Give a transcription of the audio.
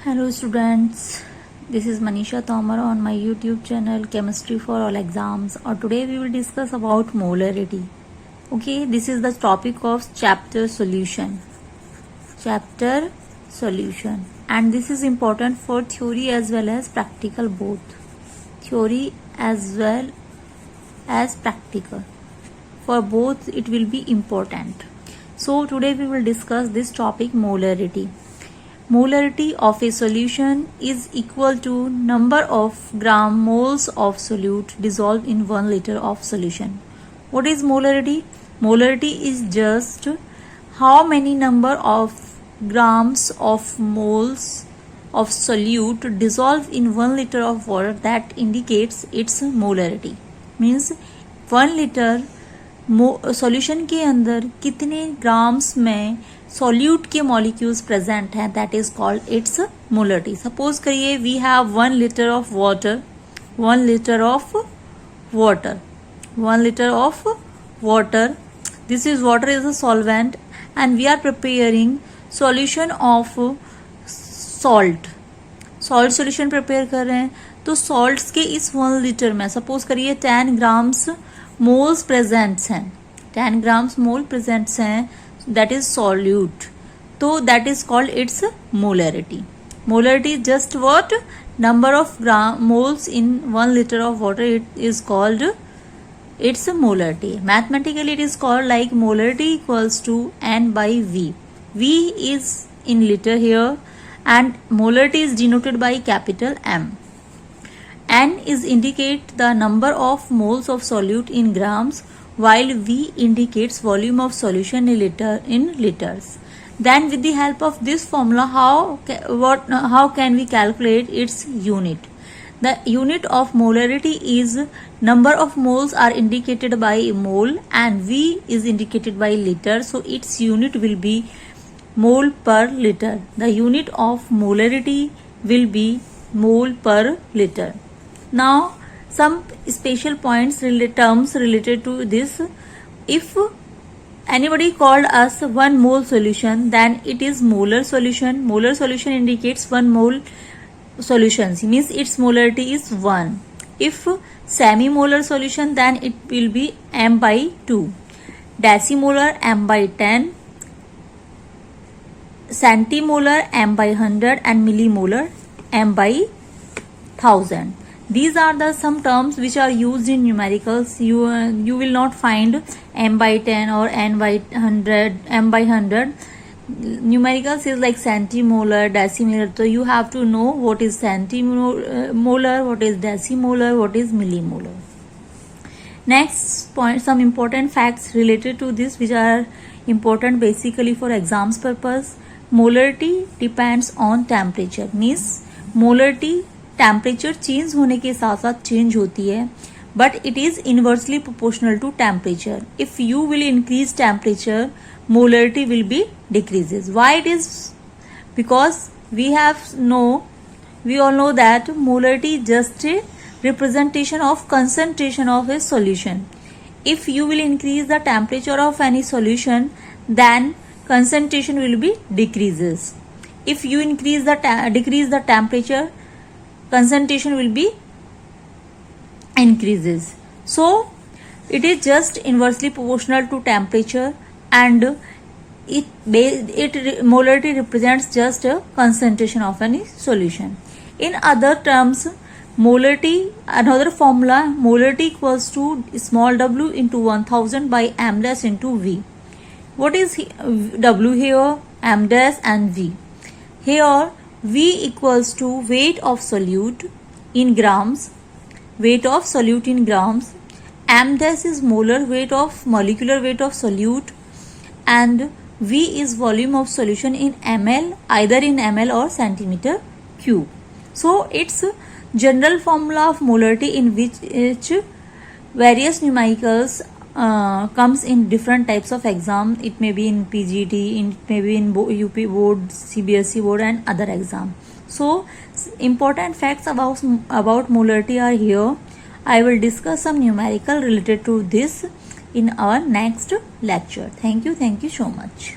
Hello students, this is Manisha Tomar on my YouTube channel Chemistry for All Exams, or today we will discuss about molarity. Okay, this is the topic of chapter solution, and this is important for theory as well as practical, both theory as well as practical. For both it will be important. So today we will discuss this topic, molarity. Molarity of a solution is equal to number of gram moles of solute dissolved in 1 liter of solution. What is molarity? Molarity is just how many number of grams of moles of solute dissolved in 1 liter of water, that indicates its molarity. Means 1 liter solution के अंदर कितने grams में solute के molecules present हैं, that is called its molarity. Suppose करिए we have 1 liter of water, 1 liter of water, 1 liter of water. This is water is a solvent and we are preparing solution of salt. Salt solution prepare कर रहे हैं, तो salts के इस 1 liter में suppose करिए 10 grams moles presents हैं, 10 grams mole presents हैं, दैट इज सॉल्यूट. तो that is called its molarity. Molarity just what? Number of moles in 1 liter of water. It is called its molarity. Mathematically it is called like molarity equals to N/V. V is in liter here and molarity is denoted by capital M. N is indicate the number of moles of solute in grams, while V indicates volume of solution in liters. Then with the help of this formula, how can we calculate its unit? The unit of molarity is number of moles are indicated by mole and V is indicated by liter, so its unit will be mole per liter. The unit of molarity will be mole per liter. Now some special terms related to this. If anybody called us 1 mole solution, then it is molar solution. Molar solution indicates 1 mole solution, means its molarity is 1. If semi-molar solution, then it will be M/2. Decimolar M/10, centimolar M/100 and millimolar M/1000. These are the some terms which are used in numericals. You will not find M/10 or N/100, M/100. Numericals is like centimolar, decimolar. So you have to know what is centimolar, what is decimolar, what is millimolar. Next point, some important facts related to this which are important basically for exams purpose. Molarity depends on temperature. Means molarity temperature change होने के साथ साथ change होती है, but it is inversely proportional to temperature. If you will increase temperature, molarity will be decreases. Why it is? Because we all know that molarity just a representation of concentration of a solution. If you will increase the temperature of any solution, then concentration will be decreases. If you decrease the temperature, concentration will be increases. So it is just inversely proportional to temperature, and molarity represents just a concentration of any solution. In other terms, molarity, another formula, molarity equals to small w into 1000 by m dash into V. What is W here? M dash and V. Here V equals to weight of solute in grams, weight of solute in grams. M dash is molar weight of molecular weight of solute, and V is volume of solution in ml, either in ml or centimeter cube. So it's general formula of molarity in which various numericals comes in different types of exam. It may be in PGT, it may be in UP board, CBSE board and other exam. So important facts about molarity are here. I will discuss some numerical related to this in our next lecture. Thank you so much.